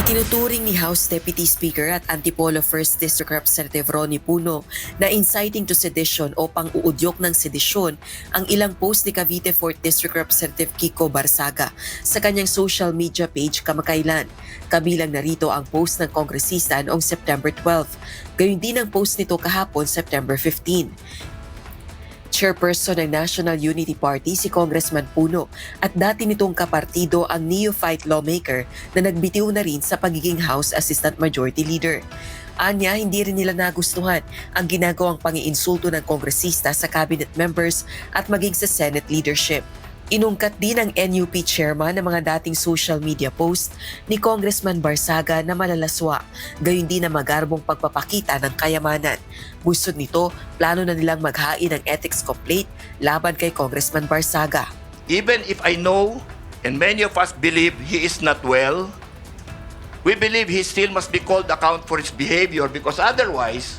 Tinuturing ni House Deputy Speaker at Antipolo 1st District Representative Ronnie Puno na inciting to sedition o pang-uudyok ng sedisyon ang ilang post ni Cavite 4th District Representative Kiko Barsaga sa kanyang social media page kamakailan. Kabilang narito ang post ng kongresista noong September 12. Gayun din ang post nito kahapon September 15. Chairperson ng National Unity Party si Congressman Puno at dati nitong kapartido ang neophyte lawmaker na nagbitiw na rin sa pagiging House Assistant Majority Leader. Anya, hindi rin nila nagustuhan ang ginagawang pangiinsulto ng kongresista sa cabinet members at maging sa Senate leadership. Inungkat din ng NUP chairman ng mga dating social media post ni Congressman Barsaga na malalaswa, gayon din na magarbong pagpapakita ng kayamanan. Busod nito, plano na nilang maghain ng ethics complaint laban kay Congressman Barsaga. Even if I know, and many of us believe he is not well, we believe he still must be called account for his behavior because otherwise,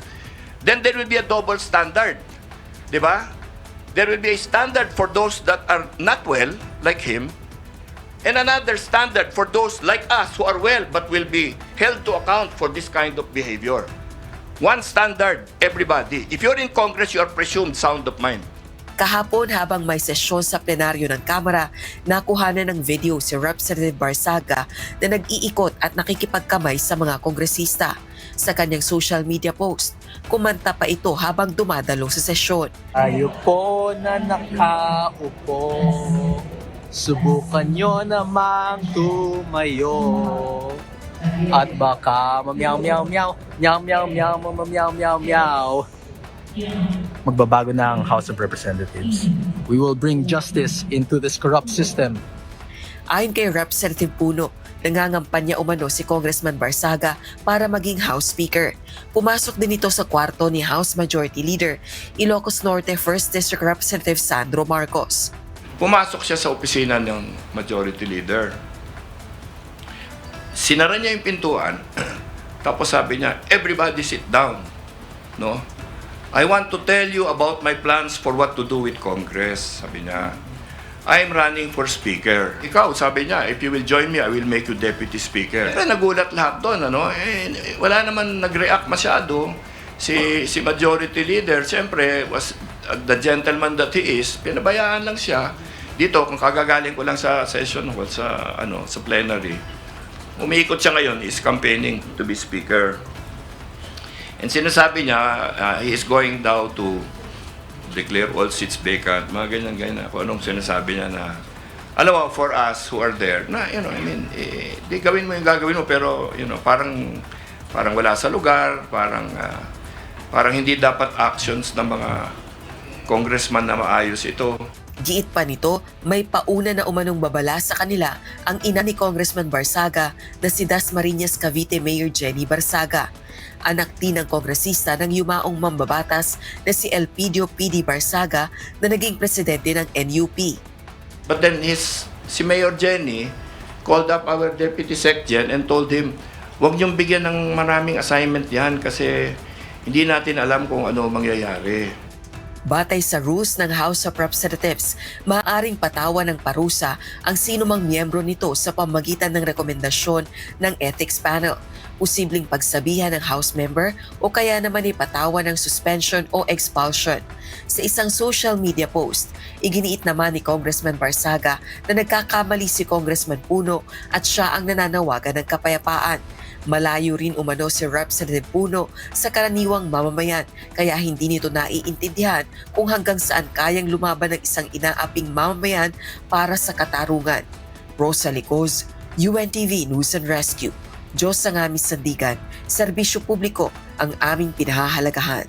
then there will be a double standard. Diba? There will be a standard for those that are not well, like him, and another standard for those like us who are well but will be held to account for this kind of behavior. One standard, everybody. If you're in Congress, you are presumed sound of mind. Kahapon habang may sesyon sa plenaryo ng Kamara, nakuhanan ng video si Representative Barsaga na nag-iikot at nakikipagkamay sa mga kongresista. Sa kanyang social media post, kumanta pa ito habang dumadalo sa sesyon. Tayo po na nakaupo, subukan nyo namang tumayo. At baka mamyaw meow meow, meow meow meow meow meow meow. Magbabago na ang House of Representatives. We will bring justice into this corrupt system. Ayon kay Representative Puno, nangangampanya umano si Congressman Barsaga para maging House Speaker. Pumasok din ito sa kwarto ni House Majority Leader, Ilocos Norte 1st District Representative Sandro Marcos. Pumasok siya sa opisina ng Majority Leader. Sinara niya yung pintuan, tapos sabi niya, everybody sit down. No? I want to tell you about my plans for what to do with Congress, sabi niya. I'm running for Speaker. Ikaw, sabi niya, if you will join me, I will make you Deputy Speaker. Siyempre, nagulat lahat doon, ano? Wala naman nag-react masyado. Si Majority Leader, siyempre, was the gentleman that he is, pinabayaan lang siya. Dito, kung kagagaling ko lang sa session hall, sa plenary, umiikot siya ngayon, is campaigning to be Speaker. And sinasabi niya, he is going down to declare all seats vacant, mga ganyan-ganyan. Kung anong sinasabi niya na, alam mo, for us who are there, na, di gawin mo yung gagawin mo, pero, parang wala sa lugar, parang hindi dapat actions ng mga congressman na maayos ito. Giit pa nito, may pauna na umanong babala sa kanila ang ina ni Congressman Barsaga na si Dasmariñas Cavite Mayor Jenny Barsaga. Anak din ng kongresista ng yumaong mambabatas na si Elpidio P.D. Barsaga na naging presidente ng NUP. But then si Mayor Jenny called up our Deputy Secgen and told him, huwag niyong bigyan ng maraming assignment yan kasi hindi natin alam kung ano mangyayari. Batay sa rules ng House of Representatives, maaaring patawan ng parusa ang sinumang miyembro nito sa pamamagitan ng rekomendasyon ng Ethics Panel. Posibleng pagsabihan ng House member o kaya naman ipatawan ng suspension o expulsion. Sa isang social media post, iginiit naman ni Congressman Barsaga na nagkakamali si Congressman Puno at siya ang nananawagan ng kapayapaan. Malayo rin umano si Representative Puno sa karaniwang mamamayan kaya hindi nito naiintindihan kung hanggang saan kayang lumaban ng isang inaaping mamamayan para sa katarungan. Rosa Licoz, UNTV News and Rescue. Diyos ang aming sandigan, serbisyo publiko ang aming pinahahalagahan.